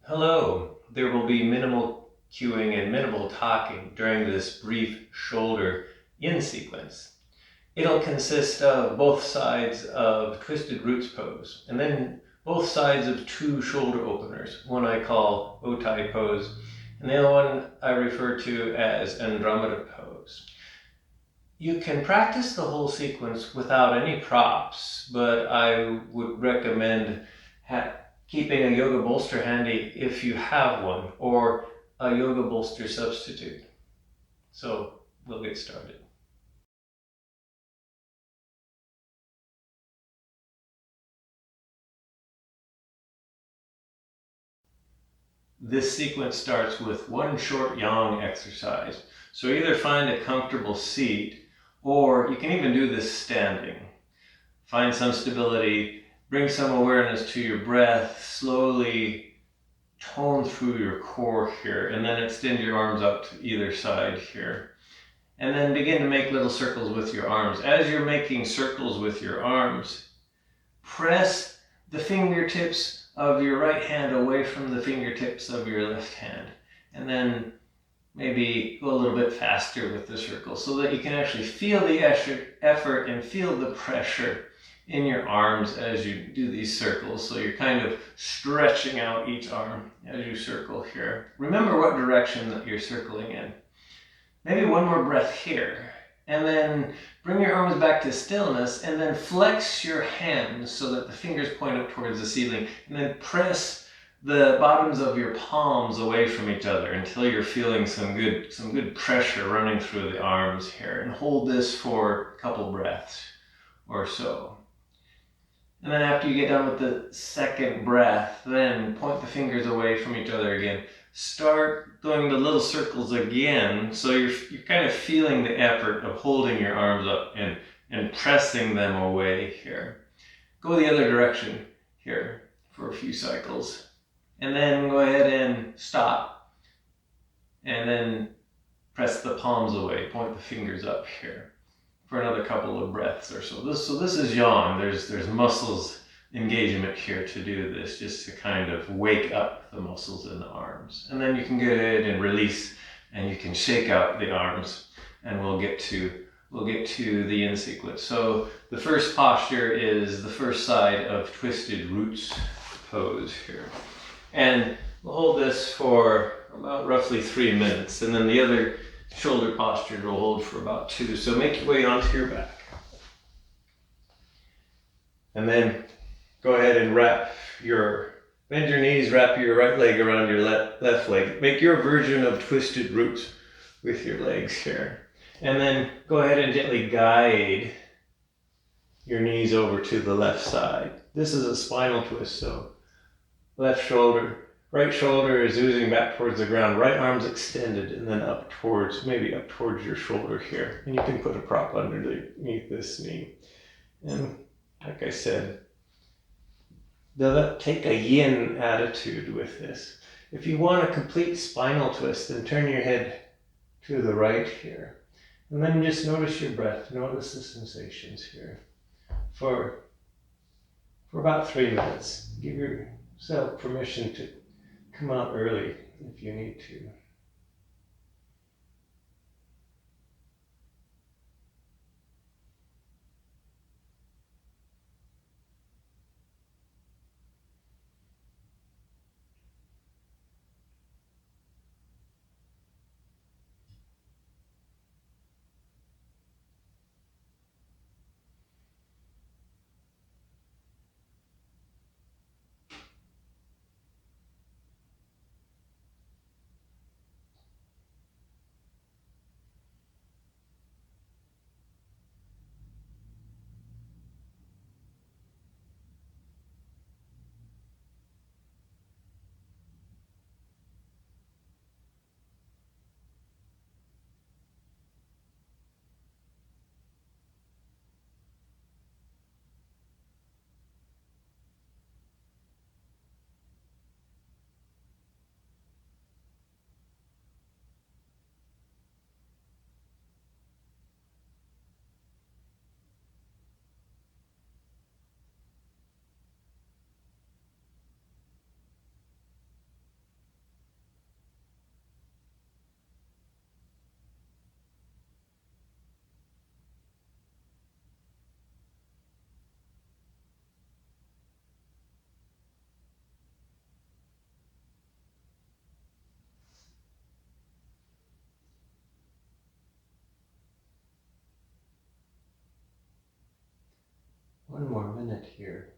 Hello, there will be minimal cueing and minimal talking during this brief shoulder in sequence. It'll consist of both sides of twisted roots pose, and then both sides of two shoulder openers, one I call O-tie pose, and the other one I refer to as Andromeda pose. You can practice the whole sequence without any props, but I would recommend keeping a yoga bolster handy if you have one, or a yoga bolster substitute. So we'll get started. This sequence starts with one short yang exercise. So either find a comfortable seat, or you can even do this standing. Find some stability, bring some awareness to your breath, slowly tone through your core here, and then extend your arms up to either side here. And then begin to make little circles with your arms. As you're making circles with your arms, press the fingertips of your right hand away from the fingertips of your left hand. And then maybe go a little bit faster with the circle so that you can actually feel the effort and feel the pressure in your arms as you do these circles. So you're kind of stretching out each arm as you circle here. Remember what direction that you're circling in. Maybe one more breath here. And then bring your arms back to stillness and then flex your hands so that the fingers point up towards the ceiling. And then press the bottoms of your palms away from each other until you're feeling some good pressure running through the arms here. And hold this for a couple breaths or so. And then after you get done with the second breath, then point the fingers away from each other again. Start doing the little circles again, so you're kind of feeling the effort of holding your arms up and pressing them away here. Go the other direction here for a few cycles. And then go ahead and stop. And then press the palms away, point the fingers up here for another couple of breaths or so. This is yang. There's muscles engagement here to do this, just to kind of wake up the muscles in the arms. And then you can go ahead and release, and you can shake out the arms, and we'll get to the in sequence. So the first posture is the first side of twisted roots pose here. And we'll hold this for about roughly 3 minutes, and then the other shoulder posture will hold for about 2. So make your way onto your back. And then go ahead and bend your knees, wrap your right leg around your left leg. Make your version of twisted roots with your legs here. And then go ahead and gently guide your knees over to the left side. This is a spinal twist, so left shoulder, right shoulder is oozing back towards the ground, right arm's extended, and then maybe up towards your shoulder here. And you can put a prop underneath this knee. And like I said, take a yin attitude with this. If you want a complete spinal twist, then turn your head to the right here. And then just notice your breath, notice the sensations here for about 3 minutes. Give yourself permission to come out early if you need to. minute here.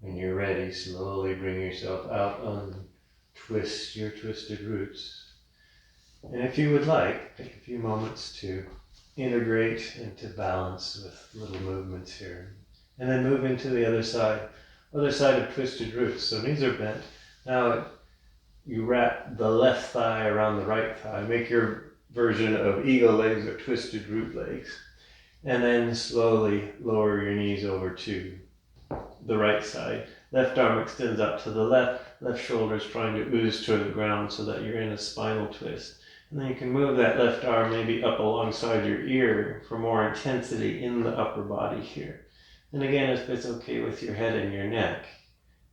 When you're ready, slowly bring yourself out, untwist your twisted roots. And if you would like, take a few moments to integrate into balance with little movements here. And then move into the other side of twisted roots. So knees are bent. Now you wrap the left thigh around the right thigh. Make your version of eagle legs or twisted root legs. And then slowly lower your knees over to the right side. Left arm extends out to the left shoulder is trying to ooze toward the ground so that you're in a spinal twist. And then you can move that left arm maybe up alongside your ear for more intensity in the upper body here. And again, if it's okay with your head and your neck,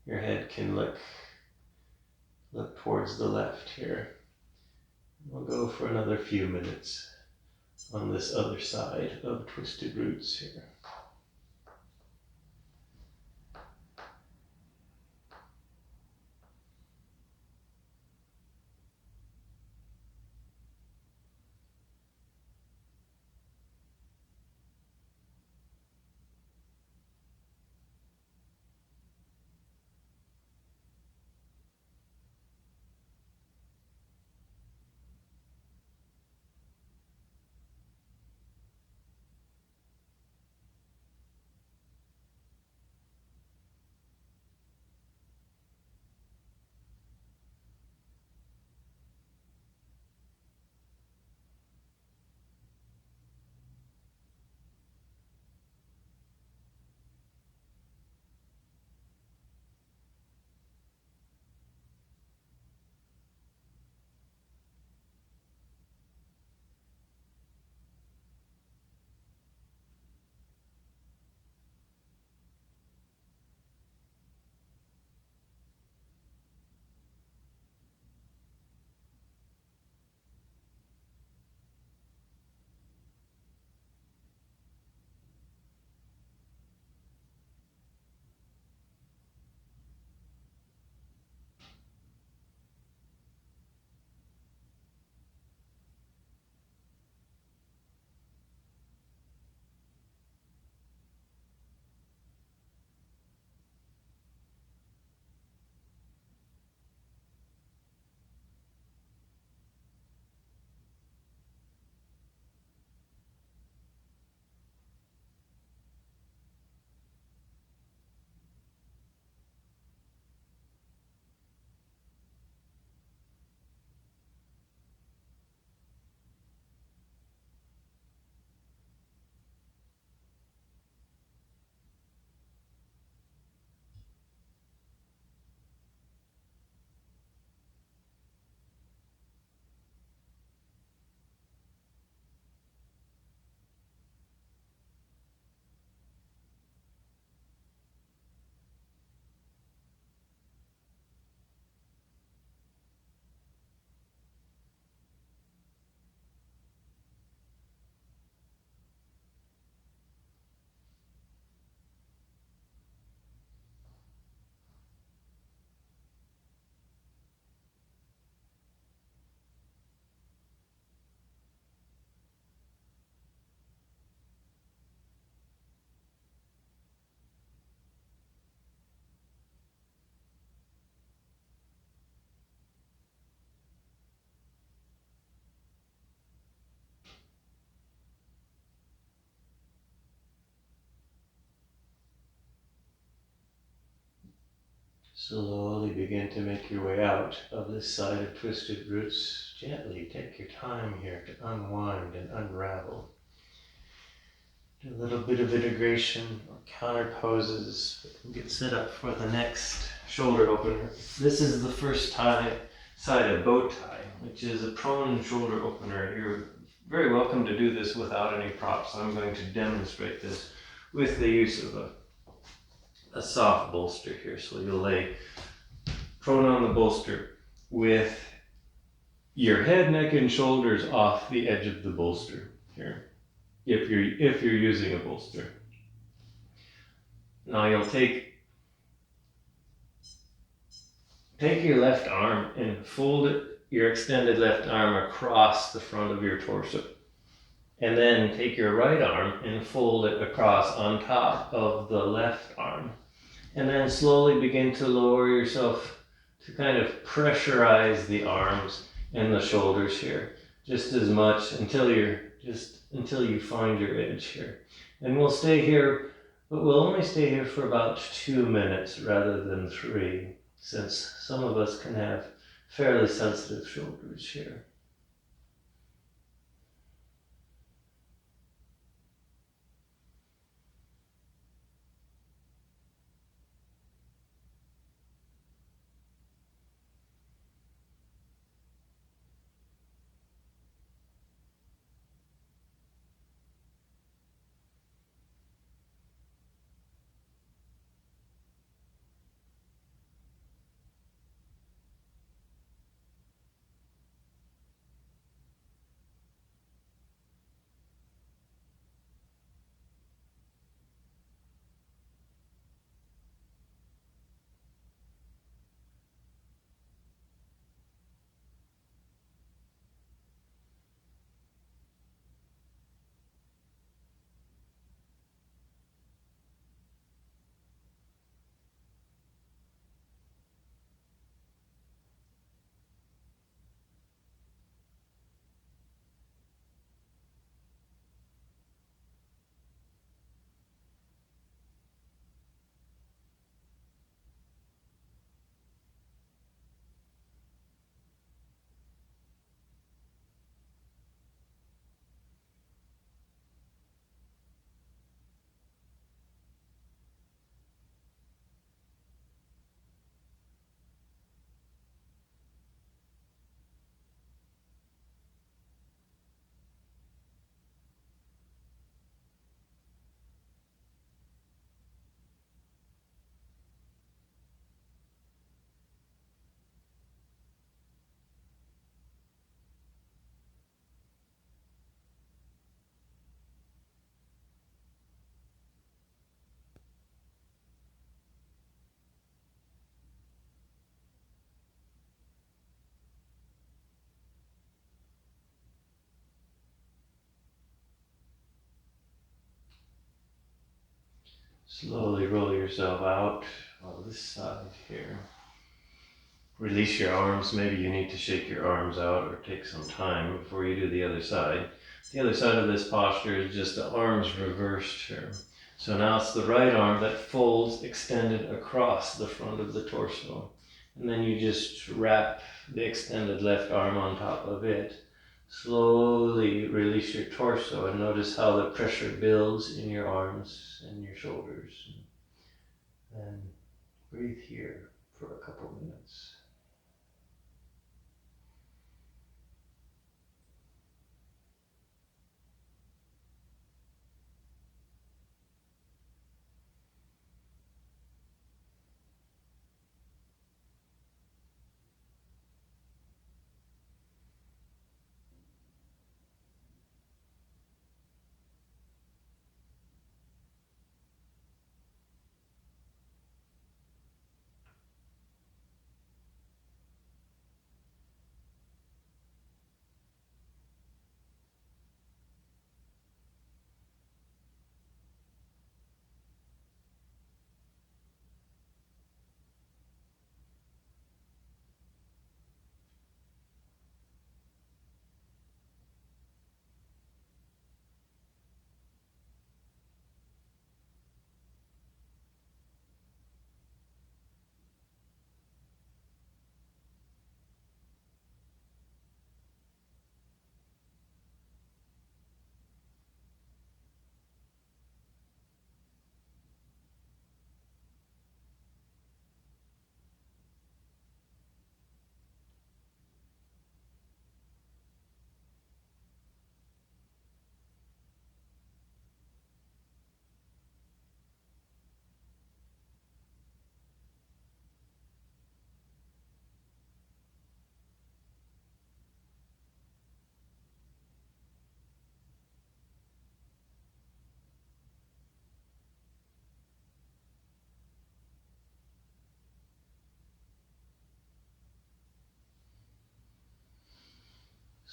your head can look towards the left here. We'll go for another few minutes on this other side of twisted roots here. Slowly begin to make your way out of this side of twisted roots. Gently take your time here to unwind and unravel. Do a little bit of integration or counter poses. Get set up for the next shoulder opener. This is the first side of bow tie, which is a prone shoulder opener. You're very welcome to do this without any props. I'm going to demonstrate this with the use of a soft bolster here. So you'll lay prone on the bolster with your head, neck, and shoulders off the edge of the bolster here, if you're using a bolster. Now you'll take your left arm and fold your extended left arm across the front of your torso. And then take your right arm and fold it across on top of the left arm. And then slowly begin to lower yourself to kind of pressurize the arms and the shoulders here. Just as much until you find your edge here. And we'll stay here, but we'll only stay here for about 2 minutes rather than 3, since some of us can have fairly sensitive shoulders here. Slowly roll yourself out on this side here. Release your arms. Maybe you need to shake your arms out or take some time before you do the other side. The other side of this posture is just the arms reversed here. So now it's the right arm that folds extended across the front of the torso. And then you just wrap the extended left arm on top of it. Slowly release your torso and notice how the pressure builds in your arms and your shoulders. And breathe here for a couple minutes.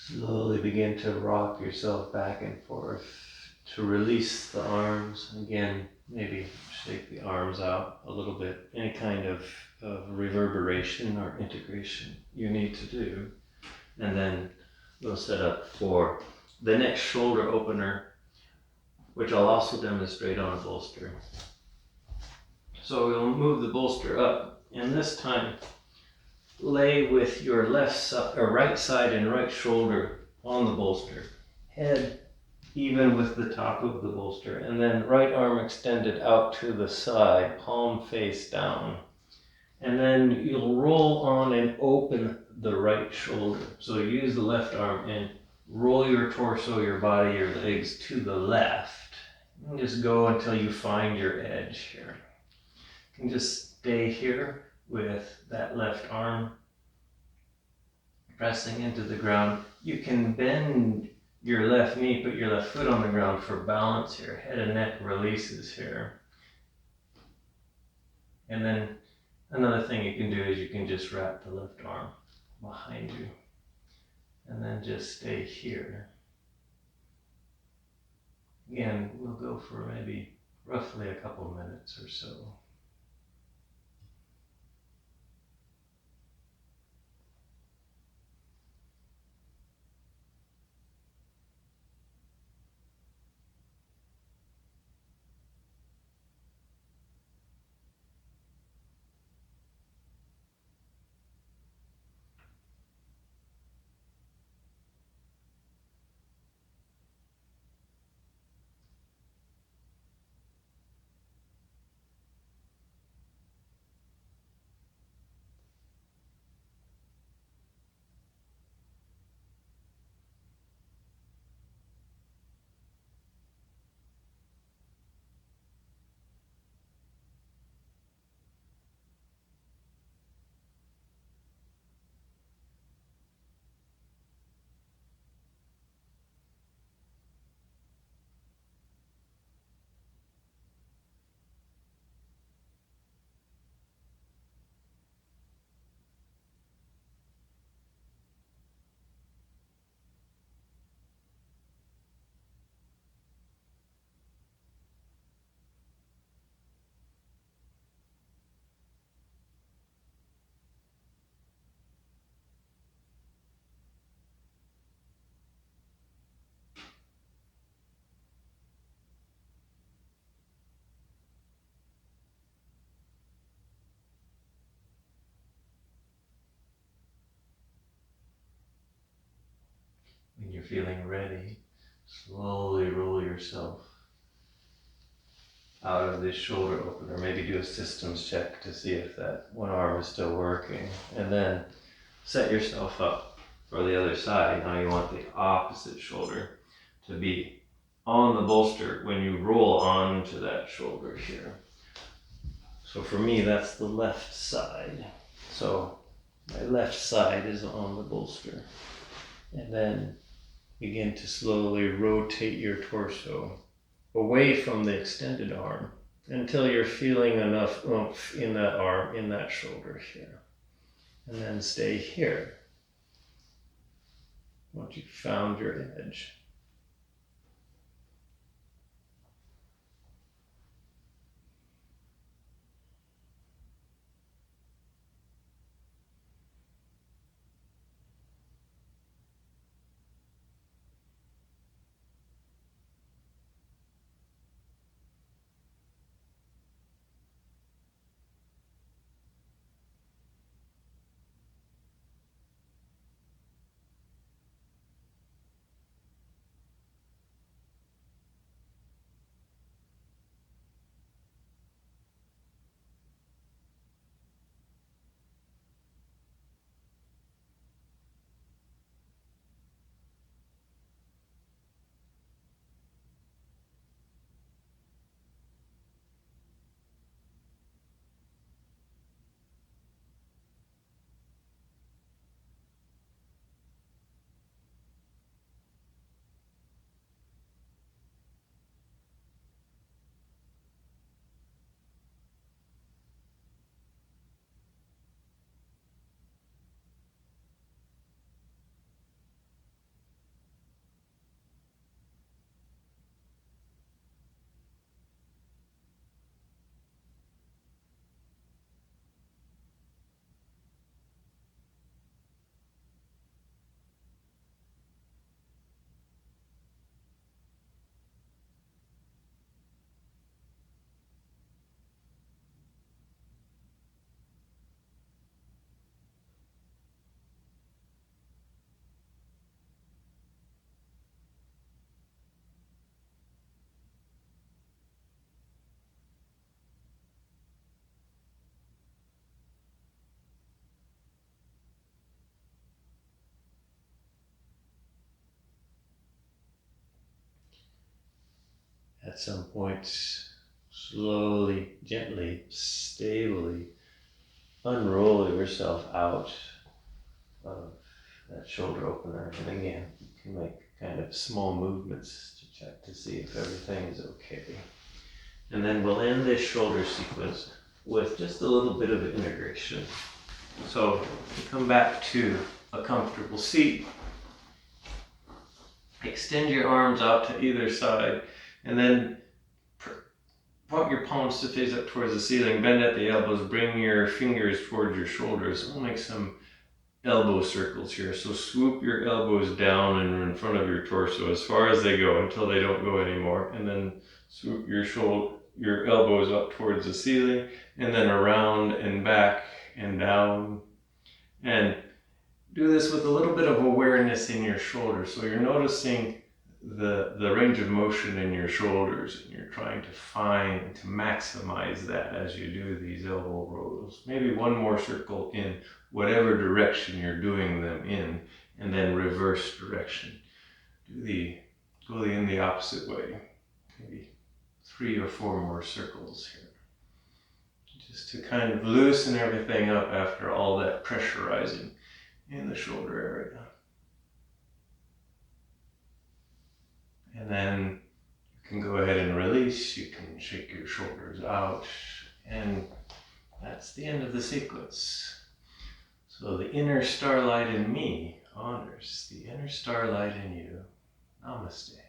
Slowly begin to rock yourself back and forth to release the arms. Again, maybe shake the arms out a little bit. Any kind of reverberation or integration you need to do. And then we'll set up for the next shoulder opener, which I'll also demonstrate on a bolster. So we'll move the bolster up, and this time lay with your left side or right side and right shoulder on the bolster, head even with the top of the bolster, and then right arm extended out to the side, palm face down. And then you'll roll on and open the right shoulder. So use the left arm and roll your torso, your body, your legs to the left. And just go until you find your edge here. You can just stay here with that left arm pressing into the ground. You can bend your left knee, put your left foot on the ground for balance here. Head and neck releases here. And then another thing you can do is you can just wrap the left arm behind you. And then just stay here. Again, we'll go for maybe roughly a couple minutes or so. When you're feeling ready, slowly roll yourself out of this shoulder opener. Maybe do a systems check to see if that one arm is still working. And then set yourself up for the other side. Now you want the opposite shoulder to be on the bolster when you roll onto that shoulder here. So for me, that's the left side. So my left side is on the bolster. And then begin to slowly rotate your torso away from the extended arm until you're feeling enough oomph in that arm, in that shoulder here. And then stay here once you've found your edge. at some point, slowly, gently, stably unroll yourself out of that shoulder opener. And again, you can make kind of small movements to check to see if everything is okay. And then we'll end this shoulder sequence with just a little bit of integration. So come back to a comfortable seat. Extend your arms out to either side, and then point your palms to face up towards the ceiling. Bend at the elbows. Bring your fingers towards your shoulders. We'll make some elbow circles here. So swoop your elbows down and in front of your torso as far as they go until they don't go anymore, and then swoop your elbows up towards the ceiling, and then around and back and down. And do this with a little bit of awareness in your shoulders. So you're noticing the range of motion in your shoulders, and you're trying to maximize that as you do these elbow rolls. Maybe one more circle in whatever direction you're doing them in, and then reverse direction. Go in the opposite way. Maybe 3 or 4 more circles here. Just to kind of loosen everything up after all that pressurizing in the shoulder area. And then you can go ahead and release. You can shake your shoulders out, and that's the end of the sequence. So the inner starlight in me honors the inner starlight in you. Namaste.